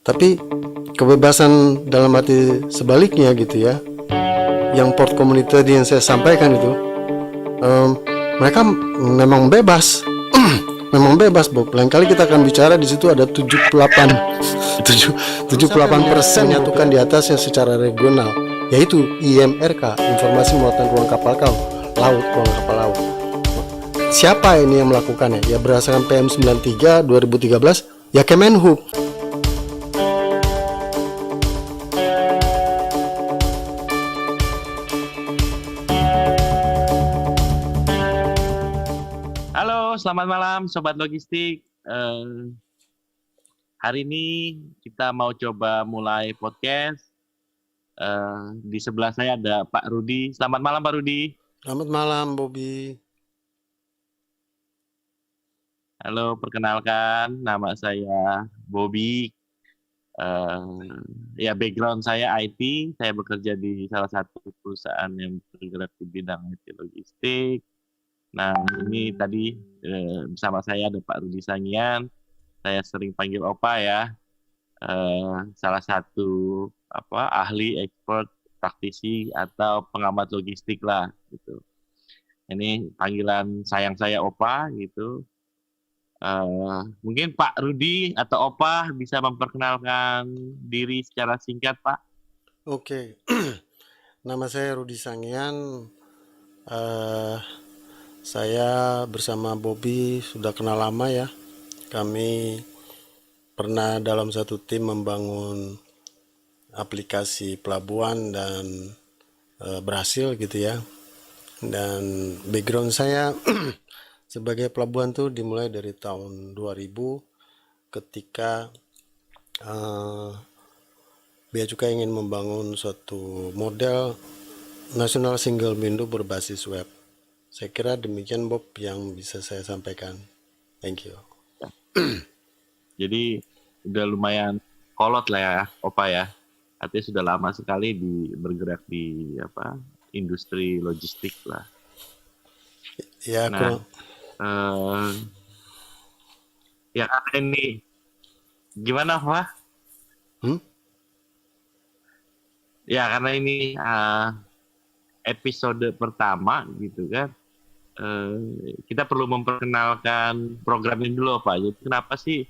Tapi kebebasan dalam arti sebaliknya gitu ya, yang port community yang saya sampaikan itu, mereka memang bebas. Memang bebas, Bob. Lain kali kita akan bicara di situ ada 78% menyatukan di atasnya secara regional, yaitu IMRK, Informasi Muatan Ruang Kapal Laut, Ruang Kapal Laut. Siapa ini yang melakukannya? Ya berdasarkan PM 93 2013, ya Kemenhub. Selamat malam Sobat Logistik. Hari ini kita mau coba mulai podcast. Di sebelah saya ada Pak Rudi. Selamat malam Pak Rudi. Selamat malam Bobby. Halo, perkenalkan nama saya Bobby. Ya background saya IT. Saya bekerja di salah satu perusahaan yang bergerak di bidang IT logistik. Nah, ini tadi bersama saya ada Pak Rudi Sangian. Saya sering panggil Opa ya. Salah satu ahli, expert, praktisi atau pengamat logistik lah gitu. Ini panggilan sayang saya Opa gitu. Mungkin Pak Rudi atau Opa bisa memperkenalkan diri secara singkat, Pak. Oke. Nama saya Rudi Sangian. Saya bersama Bobby sudah kenal lama ya. Kami pernah dalam satu tim membangun aplikasi pelabuhan dan berhasil gitu ya. Dan background saya sebagai pelabuhan tuh dimulai dari tahun 2000 ketika Bea Cukai ingin membangun suatu model national single window berbasis web. Saya kira demikian Bob yang bisa saya sampaikan. Thank you. Jadi udah lumayan kolot lah ya, Opa ya. Artinya sudah lama sekali bergerak di industri logistik lah. Ya, nah, ya ini gimana Pak? Ya karena ini episode pertama gitu kan. Kita perlu memperkenalkan program ini dulu Pak. Jadi kenapa sih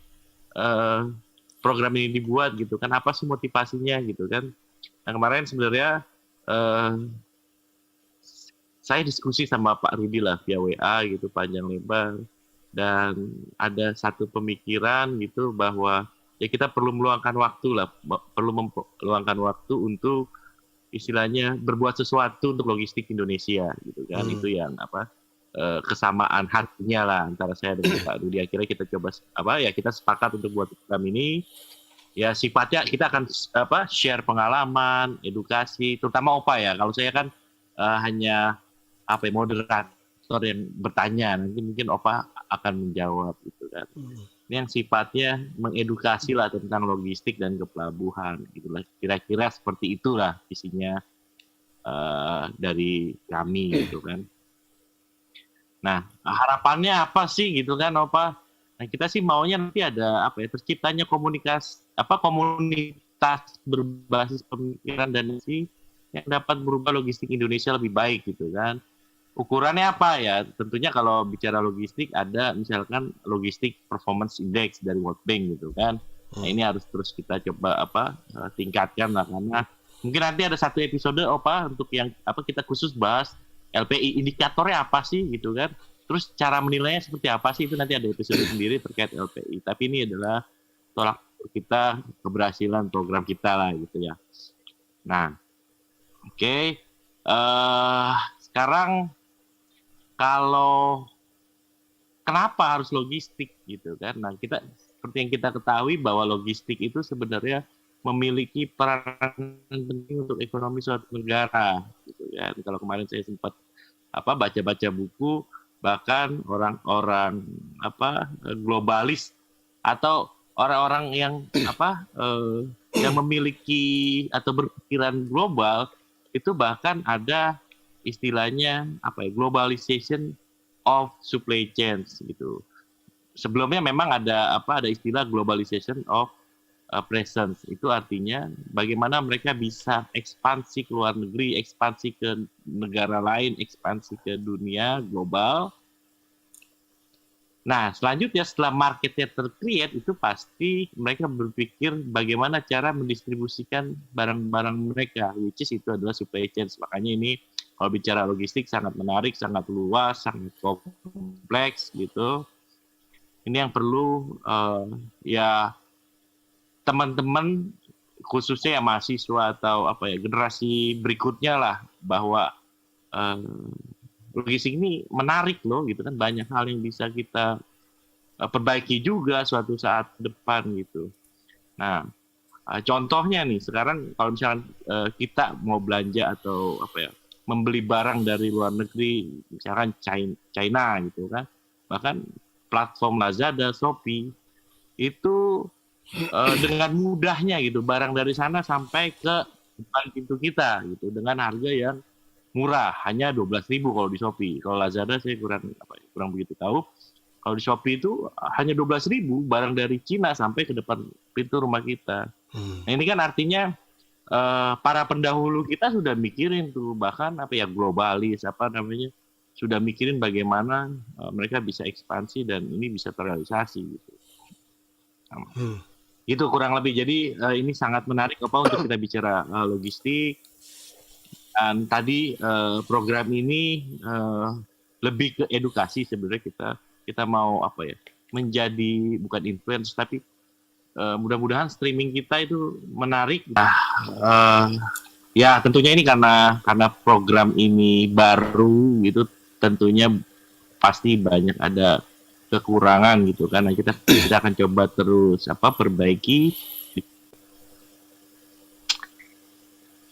program ini dibuat gitu kan? Apa sih motivasinya gitu kan? Nah kemarin sebenarnya saya diskusi sama Pak Rudi lah via WA gitu panjang lebar, dan ada satu pemikiran gitu bahwa ya kita perlu meluangkan waktu lah, meluangkan waktu untuk istilahnya berbuat sesuatu untuk logistik Indonesia gitu kan. Itu yang kesamaan hatinya lah antara saya dengan Pak Rudi. Akhirnya kita coba kita sepakat untuk buat program ini. Ya sifatnya kita akan share pengalaman, edukasi, terutama Opa ya. Kalau saya kan hanya moderator yang bertanya, nanti mungkin Opa akan menjawab gitu kan. Ini yang sifatnya mengedukasi lah tentang logistik dan kepelabuhan gitulah. Kira-kira seperti itulah isinya dari kami gitu kan. Nah, harapannya apa sih gitu kan Opa? Nah, kita sih maunya nanti ada terciptanya komunitas berbasis pemikiran dan isi yang dapat merubah logistik Indonesia lebih baik gitu kan. Ukurannya apa ya? Tentunya kalau bicara logistik ada misalkan logistik performance index dari World Bank gitu kan. Nah, ini harus terus kita coba tingkatkan lah, karena mungkin nanti ada satu episode Opa untuk yang kita khusus bahas LPI, indikatornya apa sih gitu kan. Terus cara menilainya seperti apa sih, itu nanti ada episode sendiri terkait LPI. Tapi ini adalah tolak kita keberhasilan program kita lah gitu ya. Nah, oke. Sekarang kalau kenapa harus logistik gitu kan? Nah, kita seperti yang kita ketahui bahwa logistik itu sebenarnya memiliki peran penting untuk ekonomi suatu negara gitu kan. Kalau kemarin saya sempat baca-baca buku, bahkan orang-orang globalis atau orang-orang yang yang memiliki atau berpikiran global itu bahkan ada istilahnya globalization of supply chains gitu. Sebelumnya memang ada istilah globalization of presence. Itu artinya bagaimana mereka bisa ekspansi ke luar negeri, ekspansi ke negara lain, ekspansi ke dunia global. Nah, selanjutnya setelah marketnya tercreate, itu pasti mereka berpikir bagaimana cara mendistribusikan barang-barang mereka, which is itu adalah supply chain. Makanya ini kalau bicara logistik sangat menarik, sangat luas, sangat kompleks gitu. Ini yang perlu ya teman-teman khususnya yang mahasiswa atau generasi berikutnya lah, bahwa logistik ini menarik loh gitu kan, banyak hal yang bisa kita perbaiki juga suatu saat depan gitu. Nah, contohnya nih sekarang kalau misalkan kita mau belanja atau membeli barang dari luar negeri, misalkan China gitu kan, bahkan platform Lazada, Shopee itu dengan mudahnya gitu barang dari sana sampai ke depan pintu kita gitu dengan harga yang murah, hanya 12.000 kalau di Shopee. Kalau Lazada saya kurang begitu tahu. Kalau di Shopee itu hanya 12.000 barang dari Cina sampai ke depan pintu rumah kita. Nah, ini kan artinya para pendahulu kita sudah mikirin tuh, bahkan globalis sudah mikirin bagaimana mereka bisa ekspansi dan ini bisa terrealisasi gitu. Itu kurang lebih. Jadi ini sangat menarik untuk kita bicara logistik. Dan tadi program ini lebih ke edukasi sebenarnya, kita mau menjadi bukan influence, tapi mudah-mudahan streaming kita itu menarik. Ya tentunya ini karena program ini baru gitu, tentunya pasti banyak ada kekurangan gitu kan. Nah, kita akan coba terus perbaiki.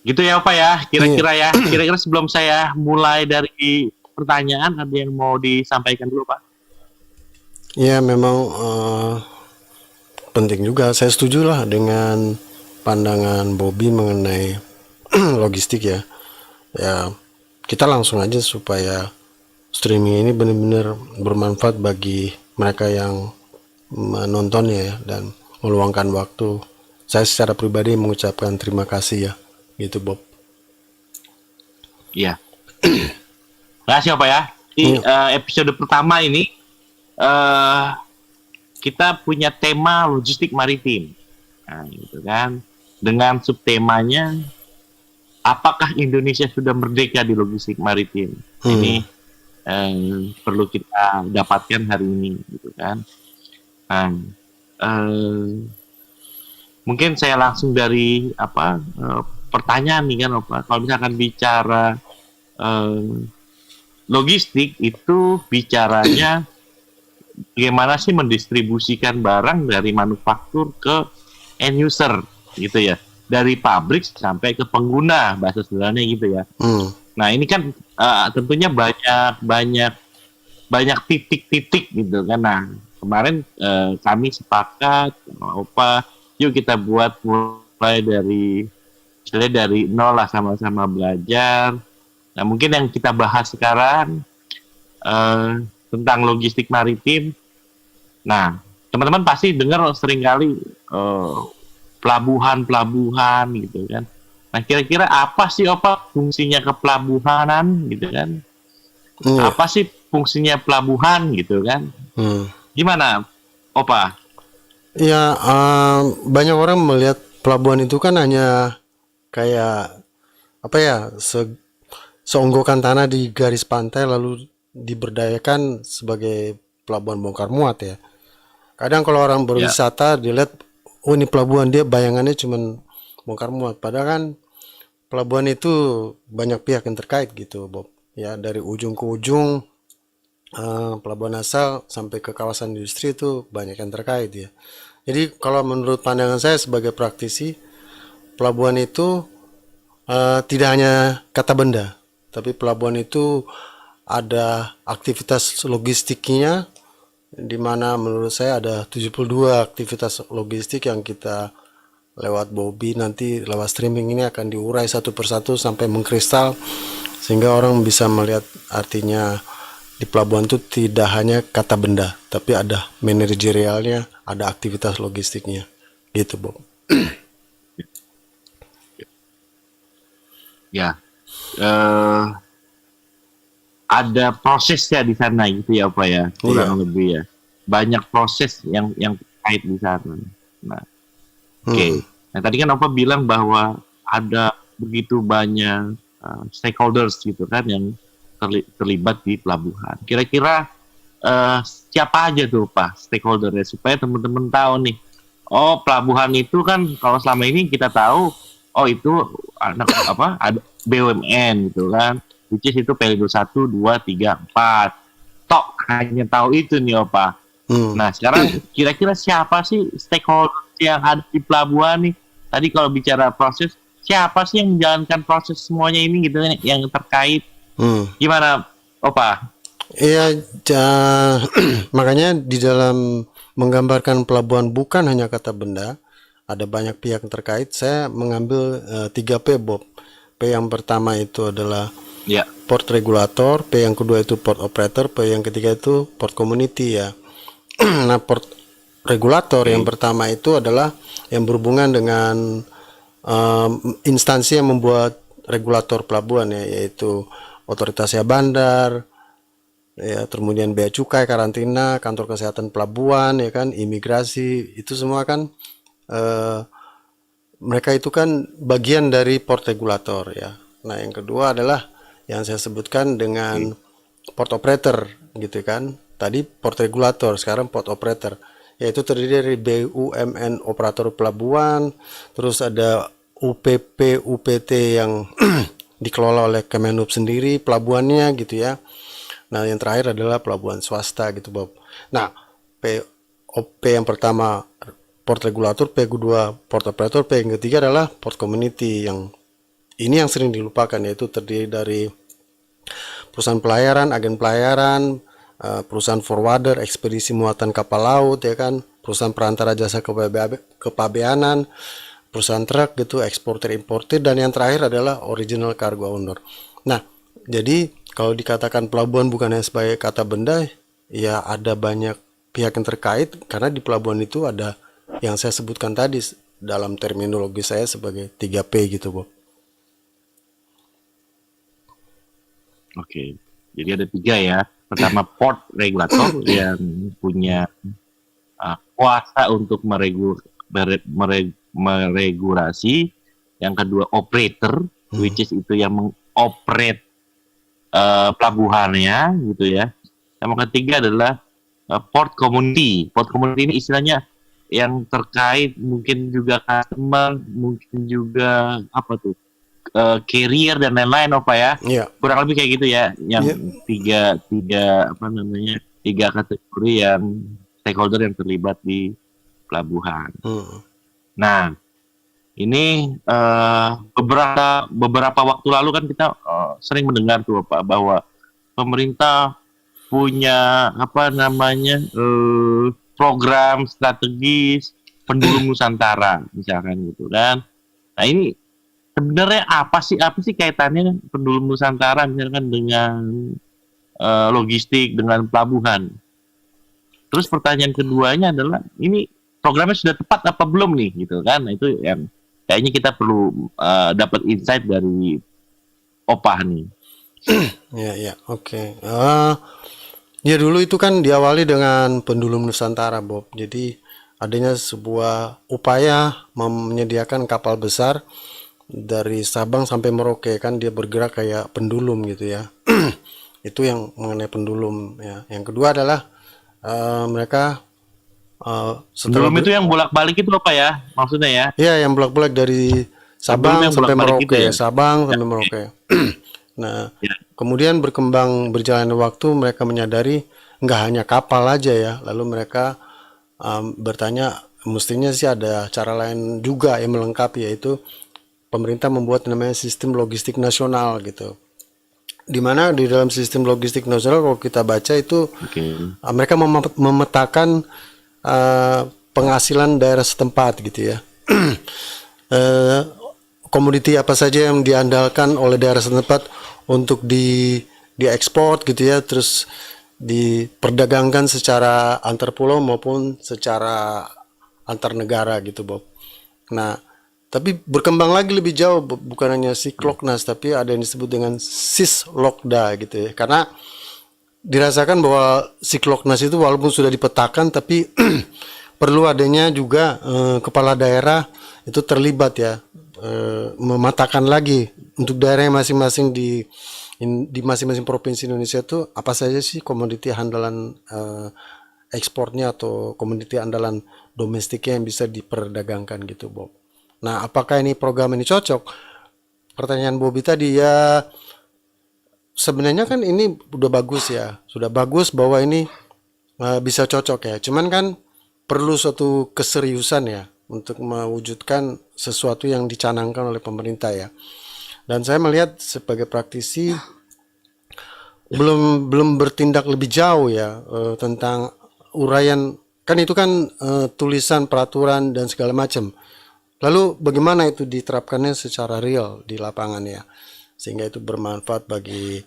Gitu ya Pak ya, kira-kira sebelum saya mulai dari pertanyaan, ada yang mau disampaikan dulu Pak? Ya memang penting juga, saya setuju lah dengan pandangan Bobby mengenai logistik ya. Ya kita langsung aja supaya streaming ini benar-benar bermanfaat bagi mereka yang menontonnya ya, dan meluangkan waktu. Saya secara pribadi mengucapkan terima kasih ya. Gitu Bob. Iya. Terima kasih Pak ya. Di episode pertama ini kita punya tema logistik maritim. Nah, gitu kan. Dengan subtemanya, apakah Indonesia sudah merdeka di logistik maritim? Ini perlu kita dapatkan hari ini, gitu kan. Nah, mungkin saya langsung dari pertanyaan nih kan Pak, kalau misalkan bicara logistik itu bicaranya bagaimana sih mendistribusikan barang dari manufaktur ke end user gitu ya, dari pabrik sampai ke pengguna, bahasa sederhananya gitu ya. Nah ini kan tentunya banyak titik-titik gitu kan. Nah kemarin kami sepakat yuk kita buat mulai dari nol lah, sama-sama belajar. Nah mungkin yang kita bahas sekarang tentang logistik maritim. Nah teman-teman pasti dengar seringkali pelabuhan gitu kan. Nah kira-kira apa sih fungsinya kepelabuhanan gitu kan? Apa sih fungsinya pelabuhan gitu kan? Gimana Opa? Ya banyak orang melihat pelabuhan itu kan hanya kayak seonggokan tanah di garis pantai lalu diberdayakan sebagai pelabuhan bongkar muat ya. Kadang kalau orang berwisata dilihat, oh ini pelabuhan, dia bayangannya cuman bongkar muat. Padahal kan pelabuhan itu banyak pihak yang terkait gitu Bob. Ya dari ujung ke ujung, pelabuhan asal sampai ke kawasan industri itu banyak yang terkait ya. Jadi kalau menurut pandangan saya sebagai praktisi, pelabuhan itu tidak hanya kata benda, tapi pelabuhan itu ada aktivitas logistiknya, di mana menurut saya ada 72 aktivitas logistik yang kita lewat Bobby nanti lewat streaming ini akan diurai satu persatu sampai mengkristal, sehingga orang bisa melihat artinya di pelabuhan itu tidak hanya kata benda, tapi ada manajerialnya, ada aktivitas logistiknya gitu Bob. Ya, eh, ada prosesnya di sana gitu ya Pak ya, kurang lebih ya. Banyak proses yang terkait di sana. Nah, oke. Nah, tadi kan Opa bilang bahwa ada begitu banyak stakeholders gitu kan yang terlibat di pelabuhan. Kira-kira siapa aja tuh Pak stakeholdernya supaya teman-teman tahu nih. Oh, pelabuhan itu kan kalau selama ini kita tahu, oh itu anak apa? Ada BUMN gitu kan. Which is itu Pelindo 1, 2, 3, 4. Tok hanya tahu itu nih Opa. Nah, sekarang kira-kira siapa sih stakeholder yang ada di pelabuhan nih? Tadi kalau bicara proses, siapa sih yang menjalankan proses semuanya ini gitu yang terkait? Gimana, Opa? Iya, makanya di dalam menggambarkan pelabuhan bukan hanya kata benda, ada banyak pihak yang terkait. Saya mengambil 3P, Bob. P yang pertama itu adalah port regulator, P yang kedua itu port operator, P yang ketiga itu port community ya. Nah, port regulator yang pertama itu adalah yang berhubungan dengan instansi yang membuat regulator pelabuhan ya, yaitu otoritas jasa bandar, ya, kemudian bea cukai, karantina, kantor kesehatan pelabuhan, ya kan, imigrasi, itu semua kan mereka itu kan bagian dari port regulator ya. Nah, yang kedua adalah yang saya sebutkan dengan port operator gitu kan. Tadi port regulator, sekarang port operator. Yaitu terdiri dari BUMN operator pelabuhan, terus ada UPP, UPT yang dikelola oleh Kemenhub sendiri pelabuhannya gitu ya. Nah, yang terakhir adalah pelabuhan swasta gitu, Bob. Nah, P yang pertama port regulator, P kedua port operator, P yang ketiga adalah port community, yang ini yang sering dilupakan, yaitu terdiri dari perusahaan pelayaran, agen pelayaran, perusahaan forwarder, ekspedisi muatan kapal laut ya kan, perusahaan perantara jasa kepabeanan, perusahaan truk gitu, eksportir importir, dan yang terakhir adalah original cargo owner. Nah, jadi kalau dikatakan pelabuhan bukan hanya sebagai kata benda, ya ada banyak pihak yang terkait, karena di pelabuhan itu ada yang saya sebutkan tadi dalam terminologi saya sebagai 3P gitu, Bob. Oke, jadi ada 3 ya. Pertama port regulator yang punya kuasa untuk meregulasi. Yang kedua operator, which is itu yang mengoperate pelabuhannya gitu ya. Yang ketiga adalah port community. Port community ini istilahnya yang terkait mungkin juga customer, mungkin juga apa tuh, carrier dan lain-lain Opa ya. Kurang lebih kayak gitu ya, yang tiga apa namanya, 3 kategori yang stakeholder yang terlibat di pelabuhan. Nah, ini beberapa waktu lalu kan kita sering mendengar tuh Pak bahwa pemerintah punya apa namanya program strategis pendulum Nusantara misalkan gitu kan. Nah, ini sebenarnya apa sih kaitannya pendulum Nusantara misalkan dengan logistik, dengan pelabuhan? Terus pertanyaan keduanya adalah, ini programnya sudah tepat apa belum nih gitu kan? Nah, itu yang kayaknya kita perlu dapat insight dari Opa nih. Oke. Ya dulu itu kan diawali dengan pendulum Nusantara, Bob. Jadi adanya sebuah upaya menyediakan kapal besar dari Sabang sampai Merauke, kan dia bergerak kayak pendulum gitu ya. Itu yang mengenai pendulum ya. Yang kedua adalah mereka setelah itu yang bolak-balik itu apa ya maksudnya ya? Iya, yang bolak-balik dari Sabang sampai Merauke, gitu ya? Sabang sampai Merauke. Nah, kemudian berjalannya waktu, mereka menyadari nggak hanya kapal aja ya, lalu mereka bertanya, mestinya sih ada cara lain juga yang melengkapi, yaitu pemerintah membuat namanya sistem logistik nasional gitu. Dimana di dalam sistem logistik nasional kalau kita baca itu mereka memetakan penghasilan daerah setempat gitu ya. Komoditi apa saja yang diandalkan oleh daerah setempat untuk diekspor gitu ya, terus diperdagangkan secara antar pulau maupun secara antar negara gitu, Bob. Nah, tapi berkembang lagi lebih jauh, bukan hanya Cyclochnas, tapi ada yang disebut dengan Cislocda gitu ya. Karena dirasakan bahwa Cyclochnas itu walaupun sudah dipetakan, tapi perlu adanya juga kepala daerah itu terlibat ya, mematakan lagi untuk daerah masing-masing di masing-masing provinsi Indonesia itu apa saja sih komoditi andalan ekspornya atau komoditi andalan domestiknya yang bisa diperdagangkan gitu, Bob. Nah, apakah ini program ini cocok? Pertanyaan Bobby tadi ya, sebenarnya kan ini udah bagus ya, sudah bagus bahwa ini bisa cocok ya. Cuman kan perlu suatu keseriusan ya untuk mewujudkan sesuatu yang dicanangkan oleh pemerintah ya. Dan saya melihat sebagai praktisi belum bertindak lebih jauh ya tentang uraian, kan itu kan tulisan peraturan dan segala macam. Lalu bagaimana itu diterapkannya secara real di lapangan ya, sehingga itu bermanfaat bagi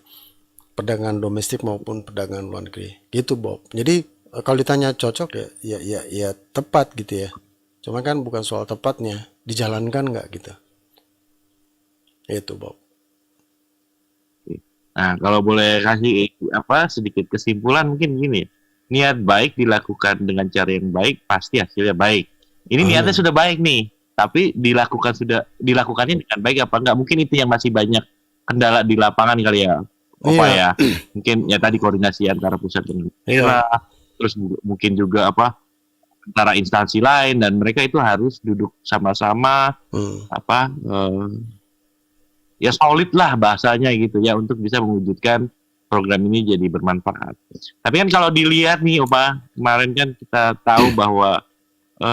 perdagangan domestik maupun perdagangan luar negeri. Gitu, Bob. Jadi kalau ditanya cocok ya tepat gitu ya. Cuma kan bukan soal tepatnya, dijalankan nggak gitu. Itu, Bob. Nah, kalau boleh kasih sedikit kesimpulan mungkin gini. Niat baik dilakukan dengan cara yang baik pasti hasilnya baik. Ini niatnya sudah baik nih, tapi dilakukannya dengan baik apa enggak? Mungkin itu yang masih banyak kendala di lapangan kali ya. Ya. Mungkin ya tadi koordinasi antara pusat dan daerah, terus mungkin juga antara instansi lain, dan mereka itu harus duduk sama-sama ya solid lah bahasanya gitu ya untuk bisa mewujudkan program ini jadi bermanfaat. Tapi kan kalau dilihat nih kemarin kan kita tahu bahwa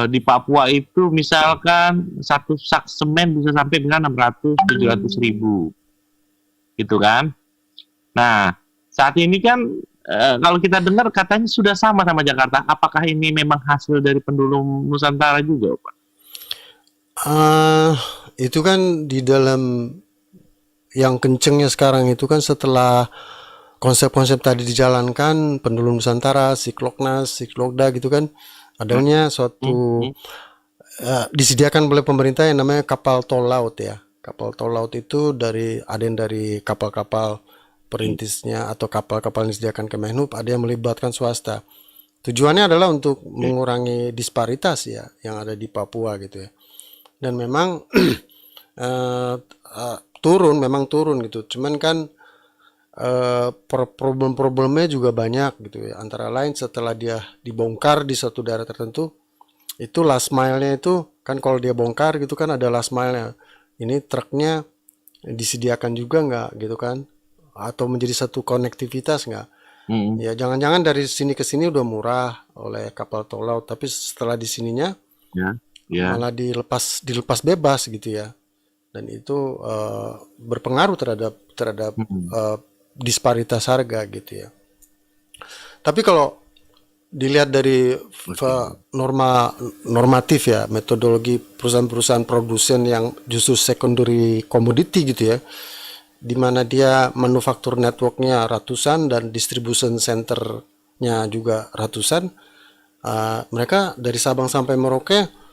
di Papua itu misalkan satu sak semen bisa sampai dengan 600-700 ribu gitu kan. Nah, saat ini kan kalau kita dengar katanya sudah sama Jakarta. Apakah ini memang hasil dari pendulum Nusantara juga, Pak? Itu kan di dalam yang kencengnya sekarang itu kan setelah konsep-konsep tadi dijalankan, pendulum Nusantara, Cyclochnas, Cyclocda gitu kan, adanya suatu disediakan oleh pemerintah yang namanya kapal tol laut ya. Kapal tol laut itu dari kapal-kapal perintisnya atau kapal-kapal yang disediakan Kemenhub, ada yang melibatkan swasta. Tujuannya adalah untuk mengurangi disparitas ya yang ada di Papua gitu ya. Dan memang memang turun gitu. Cuman kan problem-problemnya juga banyak gitu ya. Antara lain setelah dia dibongkar di suatu daerah tertentu, itu last mile-nya itu kan kalau dia bongkar gitu kan ada last mile-nya. Ini truknya disediakan juga nggak gitu kan? Atau menjadi satu konektivitas nggak? Ya jangan-jangan dari sini ke sini udah murah oleh kapal tol laut, tapi setelah di sininya malah dilepas bebas gitu ya. Dan itu berpengaruh terhadap disparitas harga gitu ya. Tapi kalau dilihat dari normatif ya, metodologi perusahaan-perusahaan produsen yang justru secondary commodity gitu ya, di mana dia manufaktur networknya ratusan dan distribution centernya juga ratusan, mereka dari Sabang sampai Merauke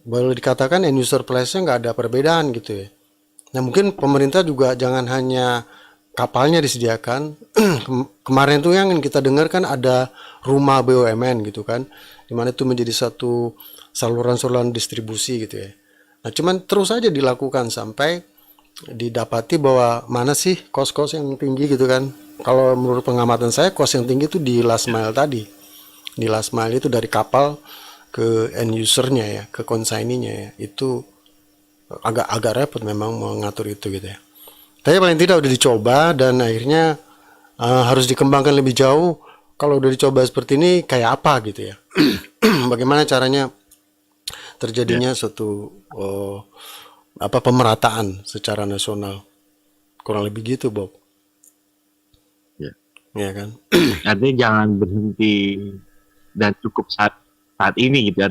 boleh dikatakan end user price-nya nggak ada perbedaan gitu ya. Nah mungkin pemerintah juga jangan hanya kapalnya disediakan. Kemarin tuh yang kita dengar kan ada rumah BUMN gitu kan, dimana itu menjadi satu saluran-saluran distribusi gitu ya. Nah cuman terus aja dilakukan sampai didapati bahwa mana sih cost-cost yang tinggi gitu kan. Kalau menurut pengamatan saya cost yang tinggi itu di last mile tadi. Di last mile itu dari kapal ke end usernya ya, ke consignee-nya ya, itu agak repot memang mengatur itu gitu ya. Tapi paling tidak udah dicoba dan akhirnya harus dikembangkan lebih jauh. Kalau udah dicoba seperti ini kayak apa gitu ya? Bagaimana caranya terjadinya suatu pemerataan secara nasional? Kurang lebih gitu, Bob. Ya kan? Artinya jangan berhenti dan cukup saat ini gitu,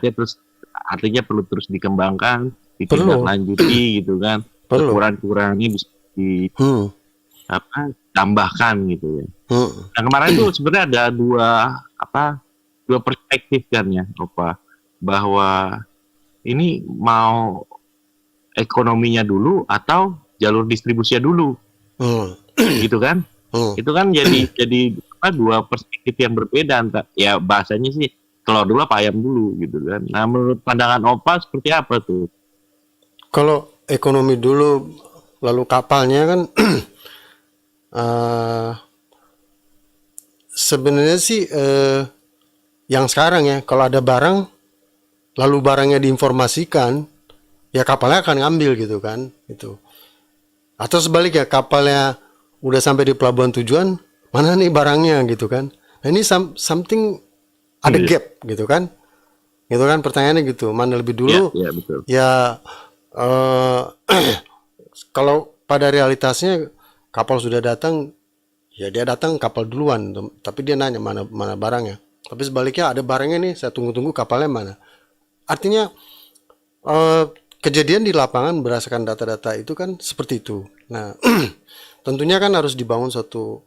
artinya perlu terus dikembangkan, ditindaklanjuti gitu kan, kekurangan-kekurangan ini bisa tambahkan gitu ya. Nah kemarin itu sebenarnya ada dua perspektif kan ya, bahwa ini mau ekonominya dulu atau jalur distribusinya dulu, gitu kan? Itu kan jadi dua perspektif yang berbeda. Ya bahasanya sih telur dulu apa ayam dulu gitu kan. Nah menurut pandangan Opa seperti apa tuh? Kalau ekonomi dulu, lalu kapalnya kan sebenarnya sih yang sekarang ya, kalau ada barang, lalu barangnya diinformasikan, ya kapalnya akan ngambil gitu kan, itu. Atau sebaliknya, kapalnya udah sampai di pelabuhan tujuan, mana nih barangnya gitu kan? Nah, ini something ada gap gitu kan? Gitu kan pertanyaannya gitu, mana lebih dulu? Ya betul. Ya kalau pada realitasnya kapal sudah datang, ya dia datang kapal duluan, tapi dia nanya mana barangnya. Tapi sebaliknya ada barangnya nih, saya tunggu-tunggu kapalnya mana. Artinya kejadian di lapangan berdasarkan data-data itu kan seperti itu. Nah, tentunya kan harus dibangun satu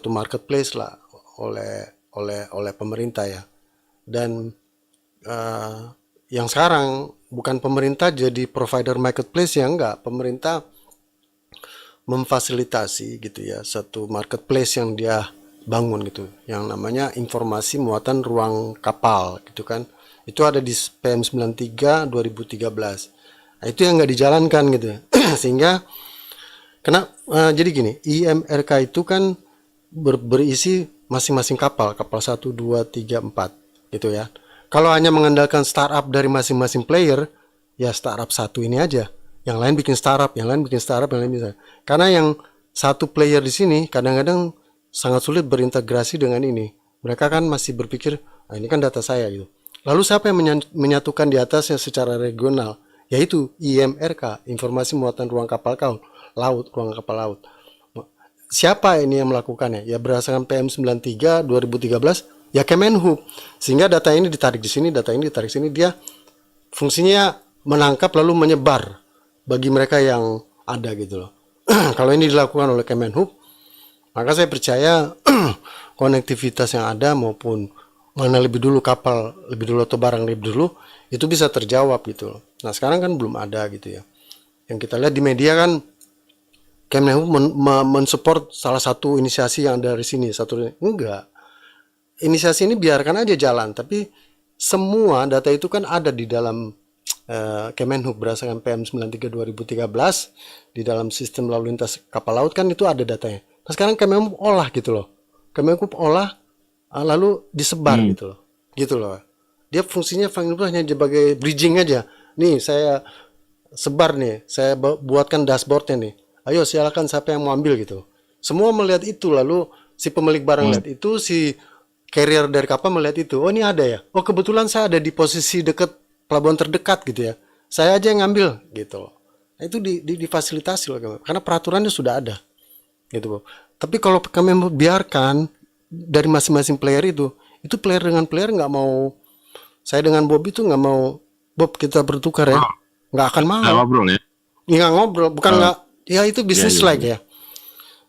marketplace lah oleh pemerintah ya. Dan yang sekarang bukan pemerintah jadi provider marketplace ya, enggak. Pemerintah memfasilitasi gitu ya satu marketplace yang dia bangun gitu, yang namanya informasi muatan ruang kapal gitu kan. Itu ada di PM 93 2013. Nah, itu yang nggak dijalankan gitu ya. Sehingga jadi gini, IMRK itu kan berisi masing-masing kapal 1, 2, 3, 4 gitu ya. Kalau hanya mengandalkan startup dari masing-masing player, ya startup satu ini aja. Yang lain bikin startup, yang lain bikin startup, yang lain bisa. Karena yang satu player di sini kadang-kadang sangat sulit berintegrasi dengan ini. Mereka kan masih berpikir, ini kan data saya gitu. Lalu siapa yang menyatukan di atasnya secara regional? Yaitu IMRK, Informasi Muatan Ruang Kapal Laut, Ruang Kapal Laut. Siapa ini yang melakukannya? Ya berdasarkan PM 93 2013, ya Kemenhub. Sehingga data ini ditarik di sini, data ini ditarik sini, dia fungsinya menangkap lalu menyebar bagi mereka yang ada gitu loh. Kalau ini dilakukan oleh Kemenhub, maka saya percaya konektivitas yang ada maupun mana lebih dulu kapal lebih dulu atau barang lebih dulu itu bisa terjawab gitu loh. Nah sekarang kan belum ada gitu ya. Yang kita lihat di media kan Kemenhub mensupport salah satu inisiasi yang dari sini, enggak. Inisiasi ini biarkan aja jalan, tapi semua data itu kan ada di dalam Kemenhub berdasarkan PM 93 2013 di dalam sistem lalu lintas kapal laut kan itu ada datanya. Nah, sekarang Kemenhub olah gitu loh. Kemenhub olah lalu disebar gitu loh. Gitu loh. Dia fungsinya hanya sebagai bridging aja. Nih saya sebar nih, saya buatkan dashboardnya nih. Ayo silakan siapa yang mau ambil gitu. Semua melihat itu, lalu si pemilik barang lihat itu, si carrier dari kapal melihat itu. Oh ini ada ya. Oh kebetulan saya ada di posisi dekat pelabuhan terdekat gitu ya. Saya aja yang ngambil gitu. Nah, itu difasilitasi loh, karena peraturannya sudah ada gitu. Tapi kalau kami membiarkan dari masing-masing player itu player dengan player nggak mau. Saya dengan Bob itu nggak mau, Bob kita bertukar ya, nggak akan mau. Nggak ngobrol ya? Nggak ngobrol, bukan nggak. Ya itu bisnis like ya.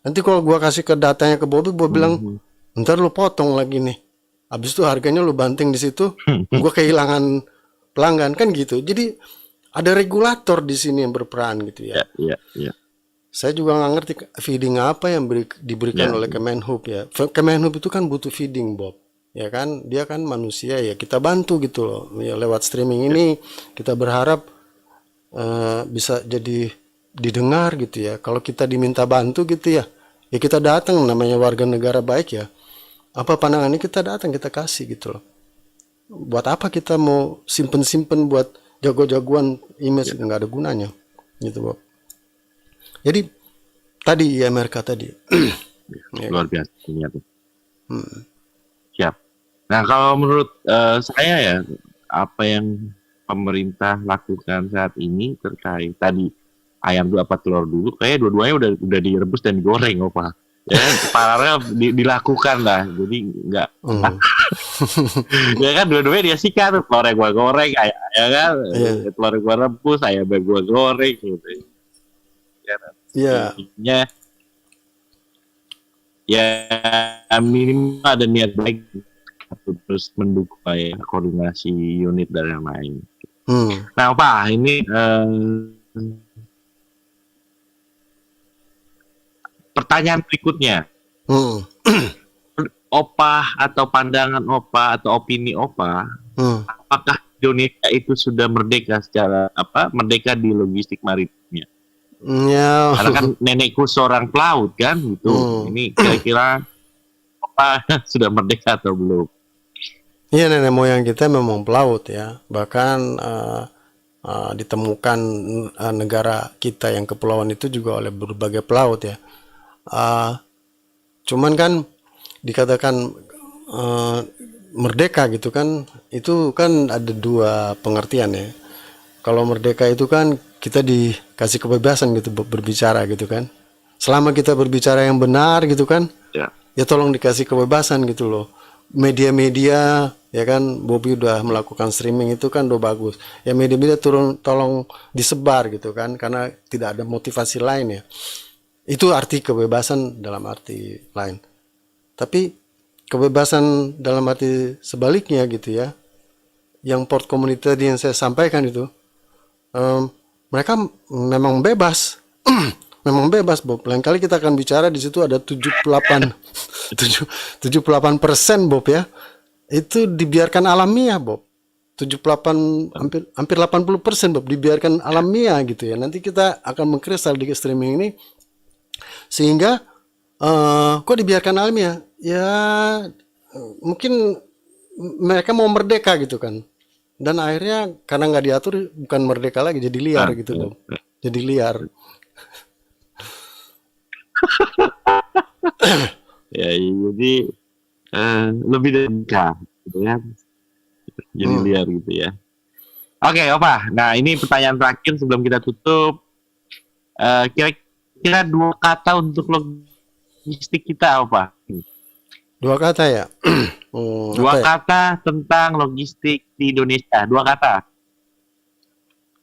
Nanti kalau gua kasih ke datanya ke Bob bilang, ntar lu potong lagi nih. Habis itu harganya lu banting di situ, gua kehilangan pelanggan kan gitu. Jadi ada regulator di sini yang berperan gitu ya. Iya. Saya juga nggak ngerti feeding apa yang diberikan oleh Kemenhub ya. Kemenhub itu kan butuh feeding, Bob. Ya kan, dia kan manusia ya. Kita bantu gitu loh. Ya, lewat streaming ini kita berharap bisa jadi didengar gitu ya. Kalau kita diminta bantu gitu ya, ya kita datang, namanya warga negara baik ya. Apa pandangannya kita datang, kita kasih gitu loh. Buat apa kita mau simpen buat jago-jagoan image, nggak ada gunanya gitu Bob. Jadi tadi IMRK tadi luar biasa ini tuh. Siap. Nah kalau menurut saya ya, apa yang pemerintah lakukan saat ini terkait tadi ayam dulu apa telur dulu, kayak dua-duanya udah direbus dan digoreng, Opa. Ya paralel dilakukan lah, jadi enggak ya kan dua-duanya dia sikat, telur yang gua goreng ya kan, telur yang gua rebus, ayam yang gua goreng gitu ya. Ya minimal ada niat baik terus mendukung ya koordinasi unit dan yang lain. Nah, Pak, ini pertanyaan berikutnya. Opa atau pandangan Opa atau opini Opa, apakah Indonesia itu sudah merdeka secara merdeka di logistik maritimnya? Ya. Karena kan nenekku seorang pelaut kan, gitu. Ini kira-kira Opa sudah merdeka atau belum? Iya, nenek moyang kita memang pelaut ya. Bahkan ditemukan negara kita yang kepulauan itu juga oleh berbagai pelaut ya. Cuman kan dikatakan merdeka gitu kan, itu kan ada dua pengertian ya. Kalau merdeka itu kan kita dikasih kebebasan gitu berbicara gitu kan. Selama kita berbicara yang benar gitu kan, ya tolong dikasih kebebasan gitu loh. Media-media ya kan, Bobby udah melakukan streaming itu kan udah bagus. Ya media-media tolong disebar gitu kan, karena tidak ada motivasi lain ya. Itu arti kebebasan dalam arti lain. Tapi kebebasan dalam arti sebaliknya gitu ya, yang port community yang saya sampaikan itu, mereka memang bebas. Memang bebas, Bob. Lain kali kita akan bicara di situ ada 78% Bob ya. Itu dibiarkan alamiah, Bob. 78 hampir 80% Bob dibiarkan alamiah gitu ya. Nanti kita akan mengkristal di streaming ini sehingga kok dibiarkan alamiah? Ya mungkin mereka mau merdeka gitu kan. Dan akhirnya karena nggak diatur bukan merdeka lagi, jadi liar gitu Bob. Jadi liar. Ya, jadi lebih dari gitu ya, jadi liar gitu ya. Oke, Opa. Nah, ini pertanyaan terakhir sebelum kita tutup. Kira-kira 2 kata untuk logistik kita, Opa. 2 kata ya. 2 kata tentang logistik di Indonesia. 2 kata.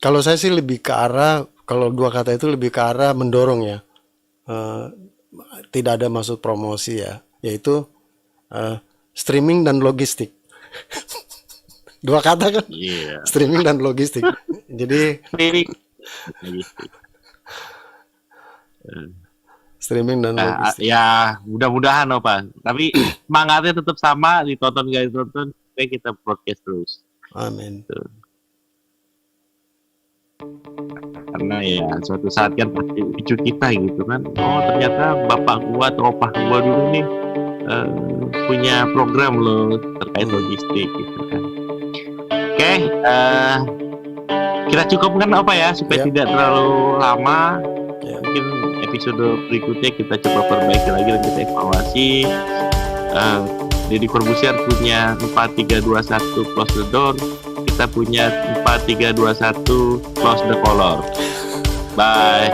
Kalau saya sih lebih ke arah, kalau 2 kata itu lebih ke arah mendorong ya. Tidak ada maksud promosi ya, yaitu streaming dan logistik. 2 kata kan? Streaming dan logistik. Jadi streaming dan logistik. Ya, mudah-mudahan Opa. Tapi semangatnya tetap sama, ditonton guys, tonton, supaya kita broadcast terus. Amin. Karena ya suatu saat kan pasti lucu kita gitu kan, oh ternyata bapak gua atau opah gua dulu nih punya program loh terkait logistik gitu kan. Oke, kita cukupkan apa ya supaya tidak terlalu lama. Mungkin episode berikutnya kita coba perbaiki lagi dan kita evaluasi. Deddy Corbuzier punya 4321 close the door, kita punya 4321 close the color. Bye.